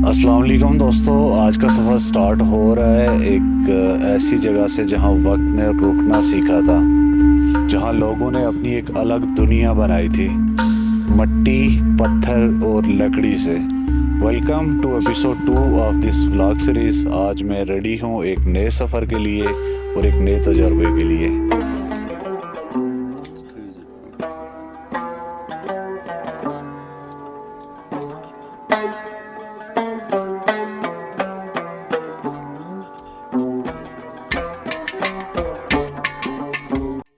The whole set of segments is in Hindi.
अस्सलाम वालेकुम दोस्तों, आज का सफ़र स्टार्ट हो रहा है एक ऐसी जगह से जहां वक्त ने रुकना सीखा था, जहां लोगों ने अपनी एक अलग दुनिया बनाई थी, मट्टी, पत्थर और लकड़ी से। Welcome to episode 2 of this vlog series. आज मैं रेडी हूं एक नए सफ़र के लिए और एक नए तजर्बे के लिए।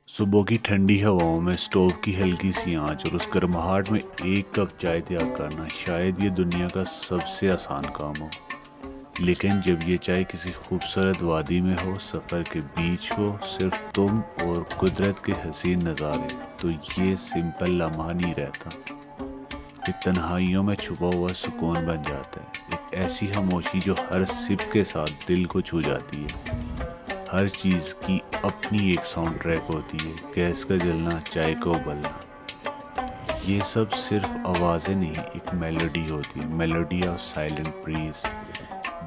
सुबह की ठंडी हवाओं में स्टोव की हल्की सी आंच और उस गर्माहट में एक कप चाय तैयार करना शायद ये दुनिया का सबसे आसान काम हो। लेकिन जब ये चाय किसी खूबसूरत वादी में हो, सफ़र के बीच हो, सिर्फ तुम और कुदरत के हसीन नज़ारे, तो ये सिंपल लम्हा नहीं रहता। ये तन्हाइयों में छुपा हुआ सुकून बन जाता है, एक ऐसी खामोशी जो हर सिप के साथ दिल को छू जाती है। हर चीज़ की अपनी एक साउंड ट्रैक होती है, गैस का जलना, चाय का उबलना। ये सब सिर्फ आवाज़ें नहीं, एक मेलोडी होती है, melody of silent breeze.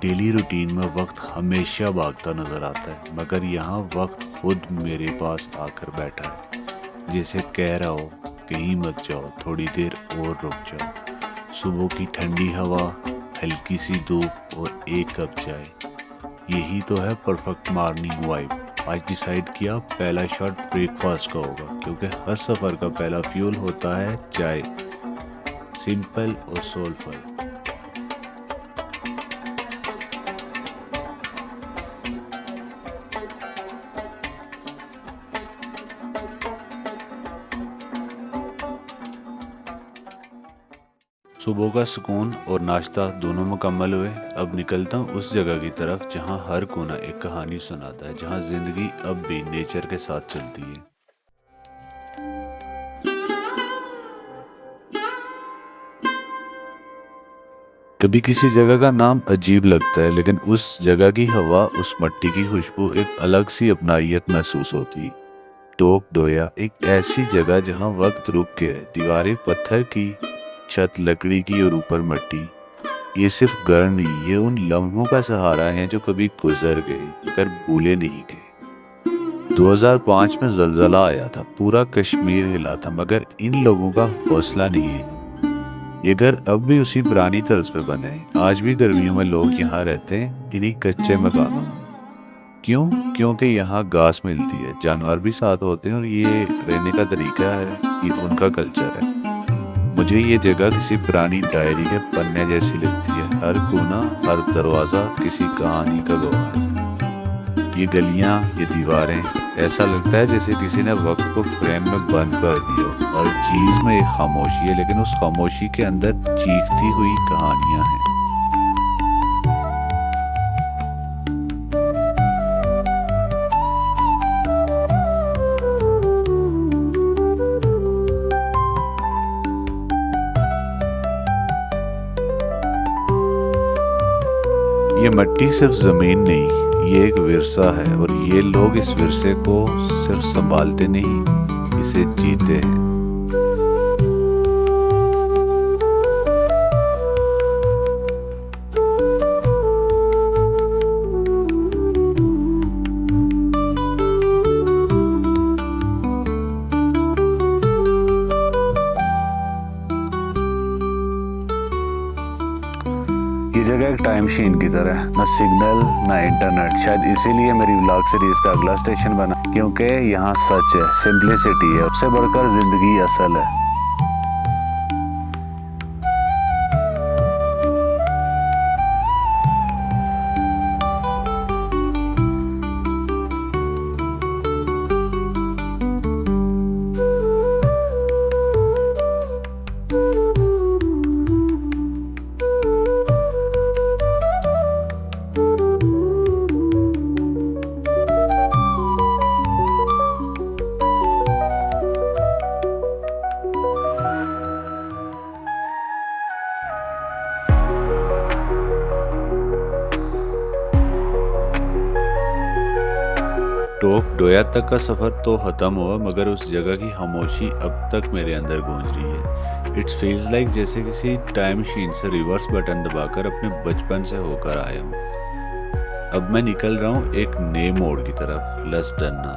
Daily routine में वक्त हमेशा भागता नज़र आता है, मगर यहाँ वक्त खुद मेरे पास आकर बैठा है, जैसे कह रहा हो कहीं मत जाओ, थोड़ी देर और रुक जाओ। सुबह की ठंडी हवा, हल्की सी धूप और एक कप चाय, यही तो है परफेक्ट मॉर्निंग वाइब। आज डिसाइड किया पहला शॉट ब्रेकफास्ट का होगा, क्योंकि हर सफ़र का पहला फ्यूल होता है चाय, सिंपल और सोलफुल। सुबह का सुकून और नाश्ता दोनों मुकम्मल हुए। अब निकलता हूँ उस जगह की तरफ जहाँ हर कोना एक कहानी सुनाता है, जहाँ ज़िंदगी अब भी नेचर के साथ चलती है। कभी किसी जगह का नाम अजीब लगता है, लेकिन उस जगह की हवा, उस मट्टी की खुशबू, एक अलग सी अपनाइयत महसूस होती। टोक डोया, एक ऐसी जगह जहाँ वक्त रुक के है, दीवारें पत्थर की, छत लकड़ी की और ऊपर मिट्टी। ये सिर्फ घर नहीं, ये उन लम्हों का सहारा है जो कभी गुजर गए मगर भूले नहीं गए। 2005 में जलजला आया था, पूरा कश्मीर हिला था, मगर इन लोगों का हौसला नहीं है। ये घर अब भी उसी पुरानी तर्ज पे बने हैं। आज भी गर्मियों में लोग यहाँ रहते हैं, इन्हीं कच्चे मकानों में। क्यों? क्योंकि यहाँ घास मिलती है, जानवर भी साथ होते हैं और ये रहने का तरीका है, ये उनका कल्चर है। मुझे ये जगह किसी पुरानी डायरी के पन्ने जैसी लगती है, हर कोना, हर दरवाज़ा किसी कहानी का गवाह। ये गलियाँ, ये दीवारें, ऐसा लगता है जैसे किसी ने वक्त को फ्रेम में बंद कर दिया। और चीज़ में एक खामोशी है, लेकिन उस खामोशी के अंदर चीखती हुई कहानियाँ हैं। ये मट्टी सिर्फ ज़मीन नहीं, ये एक विरसा है, और ये लोग इस विरसे को सिर्फ संभालते नहीं, इसे जीते हैं। ये जगह एक टाइम मशीन की तरह, न सिग्नल न इंटरनेट। शायद इसीलिए मेरी व्लॉग सीरीज का अगला स्टेशन बना, क्योंकि यहाँ सच है, सिंपलिसिटी है, उससे बढ़कर जिंदगी असल है। टोक डोया तक का सफ़र तो ख़त्म हुआ, मगर उस जगह की खामोशी अब तक मेरे अंदर गूंज रही है। इट्स फील्स लाइक जैसे किसी टाइम मशीन से रिवर्स बटन दबाकर अपने बचपन से होकर आया हूँ। अब मैं निकल रहा हूँ एक नए मोड़ की तरफ, लस डन्ना।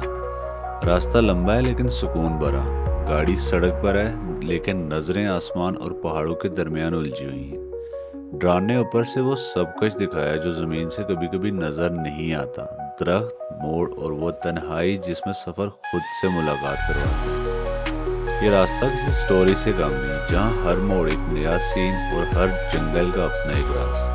रास्ता लंबा है लेकिन सुकून भरा। गाड़ी सड़क पर है लेकिन नज़रें आसमान और पहाड़ों के दरमियान उलझी हुई हैं। ड्रोन ने ऊपर से वो सब कुछ दिखाया जो ज़मीन से कभी कभी नज़र नहीं आता। दरख्त, मोड़ और वो तन्हाई जिसमें सफ़र खुद से मुलाकात करवाता है। ये रास्ता किसी स्टोरी से कम नहीं, जहाँ हर मोड़ एक नया सीन और हर जंगल का अपना एक राज।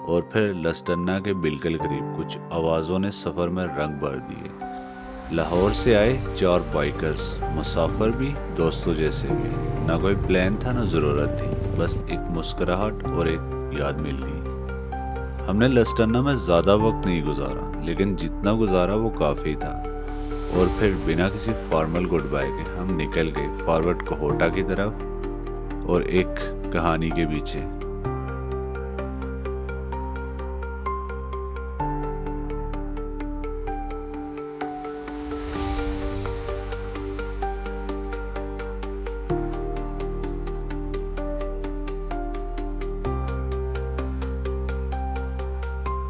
और फिर लसटन्ना के बिल्कुल करीब कुछ आवाज़ों ने सफ़र में रंग भर दिए। लाहौर से आए 4 बाइकर्स, मुसाफिर भी, दोस्तों जैसे भी। ना कोई प्लान था ना ज़रूरत थी, बस एक मुस्कुराहट और एक याद मिल गई। हमने लसटन्ना में ज़्यादा वक्त नहीं गुजारा, लेकिन जितना गुजारा वो काफ़ी था। और फिर बिना किसी फॉर्मल गुड बाय के हम निकल गए फॉरवर्ड कोहोटा की तरफ और एक कहानी के पीछे।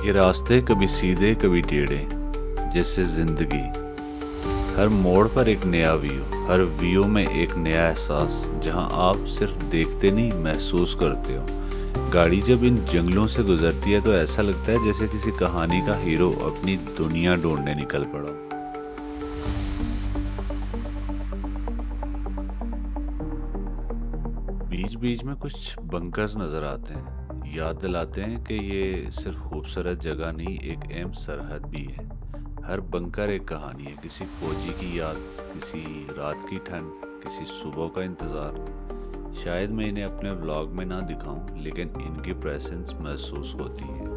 ये रास्ते कभी सीधे कभी टेढ़े, जैसे जिंदगी। हर मोड़ पर एक नया व्यू, हर व्यू में एक नया एहसास, जहां आप सिर्फ देखते नहीं महसूस करते हो। गाड़ी जब इन जंगलों से गुजरती है तो ऐसा लगता है जैसे किसी कहानी का हीरो अपनी दुनिया ढूंढने निकल पड़ा। बीच बीच में कुछ बंकर्स नजर आते हैं, याद दिलाते हैं कि ये सिर्फ खूबसूरत जगह नहीं, एक अहम सरहद भी है। हर बंकर एक कहानी है, किसी फौजी की याद, किसी रात की ठंड, किसी सुबह का इंतज़ार। शायद मैं इन्हें अपने व्लॉग में ना दिखाऊं, लेकिन इनकी प्रेजेंस महसूस होती है।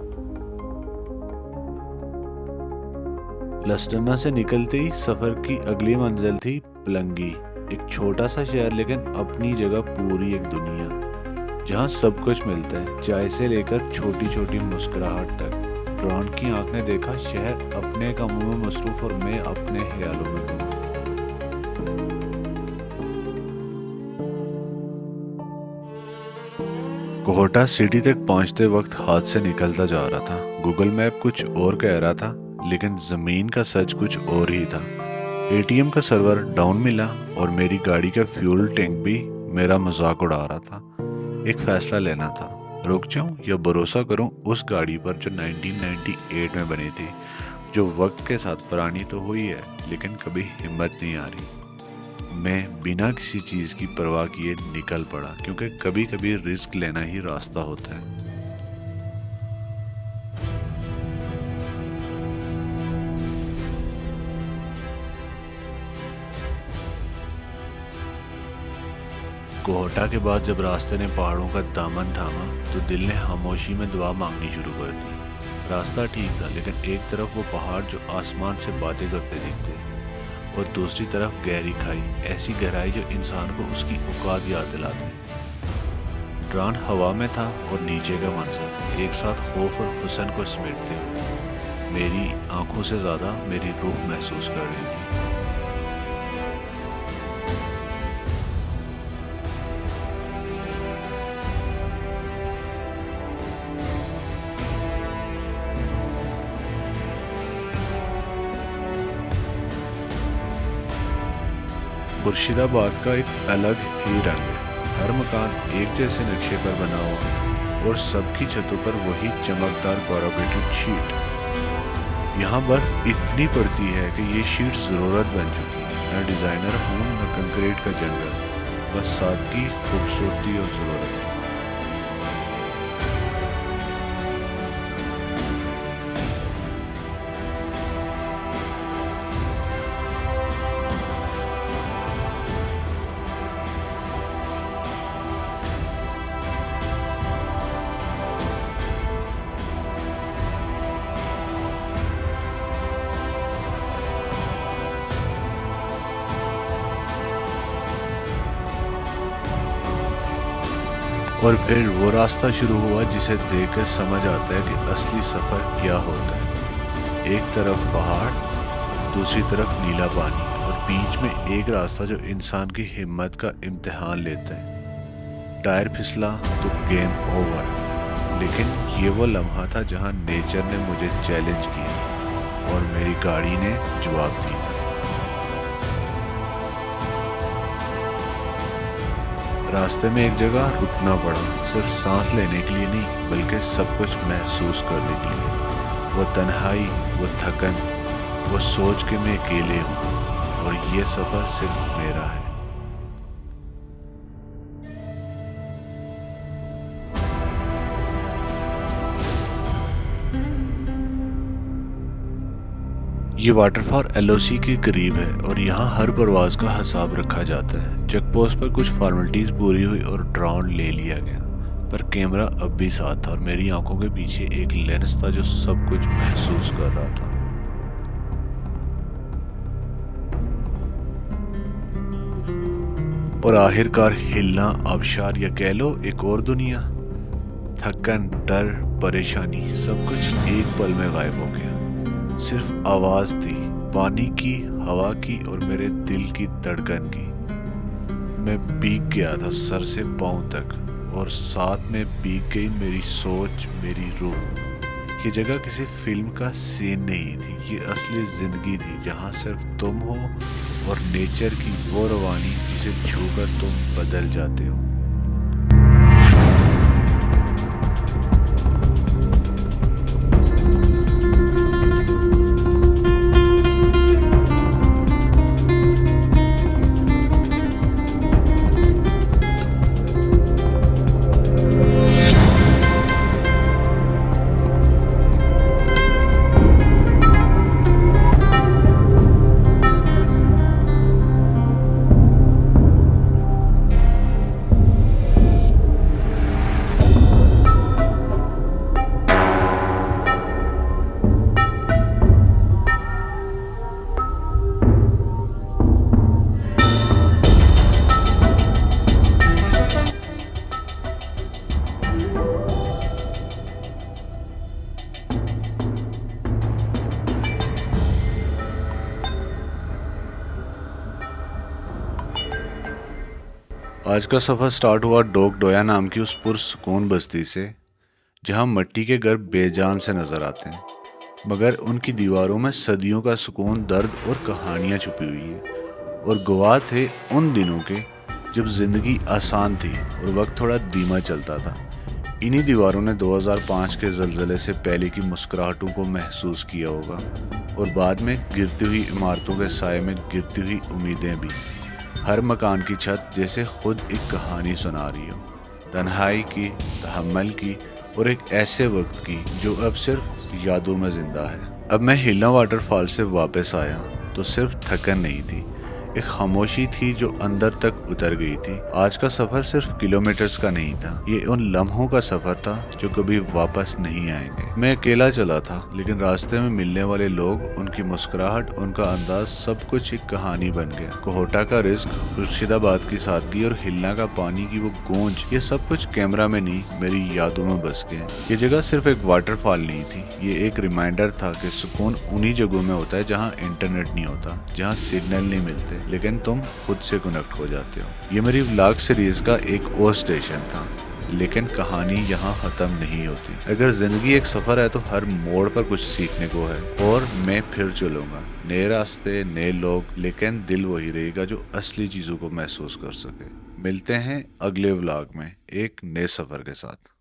लसटन्ना से निकलते ही सफ़र की अगली मंजिल थी पलंगी। एक छोटा सा शहर, लेकिन अपनी जगह पूरी एक दुनिया, जहाँ सब कुछ मिलता है, चाय से लेकर छोटी छोटी मुस्कुराहट तक। ड्रोन की आंख ने देखा शहर अपने कामों में मसरूफ और मैं अपने ख्यालों में गुम। कोहोटा सिटी तक पहुंचते वक्त हाथ से निकलता जा रहा था। गूगल मैप कुछ और कह रहा था, लेकिन जमीन का सच कुछ और ही था। एटीएम का सर्वर डाउन मिला और मेरी गाड़ी का फ्यूल टैंक भी मेरा मजाक उड़ा रहा था। एक फैसला लेना था, रुक जाऊं या भरोसा करूं उस गाड़ी पर जो 1998 में बनी थी, जो वक्त के साथ पुरानी तो हुई है लेकिन कभी हिम्मत नहीं आ रही। मैं बिना किसी चीज़ की परवाह किए निकल पड़ा, क्योंकि कभी कभी रिस्क लेना ही रास्ता होता है। कोहोटा के बाद जब रास्ते ने पहाड़ों का दामन थामा तो दिल ने खामोशी में दुआ मांगनी शुरू कर दी। रास्ता ठीक था, लेकिन एक तरफ वो पहाड़ जो आसमान से बातें करते दिखते और दूसरी तरफ गहरी खाई, ऐसी गहराई जो इंसान को उसकी औकात याद दिलाती। ड्रोन हवा में था और नीचे का मंजर एक साथ खौफ और हुस्न को समेटते हुए मेरी आंखों से ज़्यादा मेरी रूह महसूस कर रही थी। मुर्शिदाबाद का एक अलग ही रंग है। हर मकान एक जैसे नक्शे पर बना हुआ और सबकी छतों पर वही चमकदार कोरागेटेड शीट। यहाँ बर्फ इतनी पड़ती है कि ये शीट ज़रूरत बन चुकी है। न डिज़ाइनर हूँ न कंक्रीट का जंगल, बस सादगी, खूबसूरती और ज़रूरत। और फिर वो रास्ता शुरू हुआ जिसे देखकर समझ आता है कि असली सफ़र क्या होता है। एक तरफ पहाड़, दूसरी तरफ नीला पानी और बीच में एक रास्ता जो इंसान की हिम्मत का इम्तिहान लेता है। टायर फिसला तो गेम ओवर, लेकिन ये वो लम्हा था जहाँ नेचर ने मुझे चैलेंज किया और मेरी गाड़ी ने जवाब दिया। रास्ते में एक जगह रुकना पड़ा, सिर्फ सांस लेने के लिए नहीं बल्कि सब कुछ महसूस करने के लिए। वो तन्हाई, वो थकन, वो सोच के मैं अकेले हूँ और ये सफ़र सिर्फ मेरा है। ये वाटरफॉल एलओसी के करीब है और यहाँ हर परवाज का हिसाब रखा जाता है। चेक पोस्ट पर कुछ फॉर्मेलिटीज़ पूरी हुई और ड्रोन ले लिया गया, पर कैमरा अब भी साथ था और मेरी आंखों के पीछे एक लेंस था जो सब कुछ महसूस कर रहा था। और आखिरकार हिलना, आबशार या कह लो एक और दुनिया। थकन, डर, परेशानी सब कुछ एक पल में गायब हो गया। सिर्फ आवाज थी, पानी की, हवा की और मेरे दिल की धड़कन की। मैं भीग गया था सर से पांव तक और साथ में भीग गई मेरी सोच, मेरी रूह। ये जगह किसी फिल्म का सीन नहीं थी, ये असली जिंदगी थी जहाँ सिर्फ तुम हो और नेचर की वो रवानी जिसे छूकर तुम बदल जाते हो। आज का सफ़र स्टार्ट हुआ डोक डोया नाम की उस पुरसुकून बस्ती से, जहाँ मिट्टी के घर बेजान से नज़र आते हैं, मगर उनकी दीवारों में सदियों का सुकून, दर्द और कहानियाँ छुपी हुई हैं। और गवाह थे उन दिनों के जब ज़िंदगी आसान थी और वक्त थोड़ा धीमा चलता था। इन्हीं दीवारों ने 2005 के ज़लज़ले से पहले की मुस्कुराहटों को महसूस किया होगा और बाद में गिरती हुई इमारतों के साए में गिरती हुई उम्मीदें भी। हर मकान की छत जैसे खुद एक कहानी सुना रही हो, तन्हाई की, तहम्मुल की और एक ऐसे वक्त की जो अब सिर्फ यादों में जिंदा है। अब मैं हिलना वाटरफॉल से वापस आया तो सिर्फ थकन नहीं थी, एक खामोशी थी जो अंदर तक उतर गई थी। आज का सफर सिर्फ किलोमीटर्स का नहीं था, ये उन लम्हों का सफर था जो कभी वापस नहीं आएंगे। मैं अकेला चला था, लेकिन रास्ते में मिलने वाले लोग, उनकी मुस्कुराहट, उनका अंदाज, सब कुछ एक कहानी बन गया। कोहोटा का रिस्क, मुर्शिदाबाद की सादगी और हिलना का पानी की वो गूंज, ये सब कुछ कैमरा में नहीं मेरी यादों में बस गए। ये जगह सिर्फ एक वाटरफॉल नहीं थी, ये एक रिमाइंडर था कि सुकून उन्हीं जगहों में होता है जहाँ इंटरनेट नहीं होता, जहाँ सिग्नल नहीं मिलते, लेकिन तुम खुद से कनेक्ट हो जाते हो। ये मेरी व्लॉग सीरीज का एक और स्टेशन था, लेकिन कहानी यहाँ खत्म नहीं होती। अगर जिंदगी एक सफर है तो हर मोड़ पर कुछ सीखने को है और मैं फिर चलूंगा, नए रास्ते, नए लोग, लेकिन दिल वही रहेगा जो असली चीजों को महसूस कर सके। मिलते हैं अगले व्लॉग में एक नए सफर के साथ।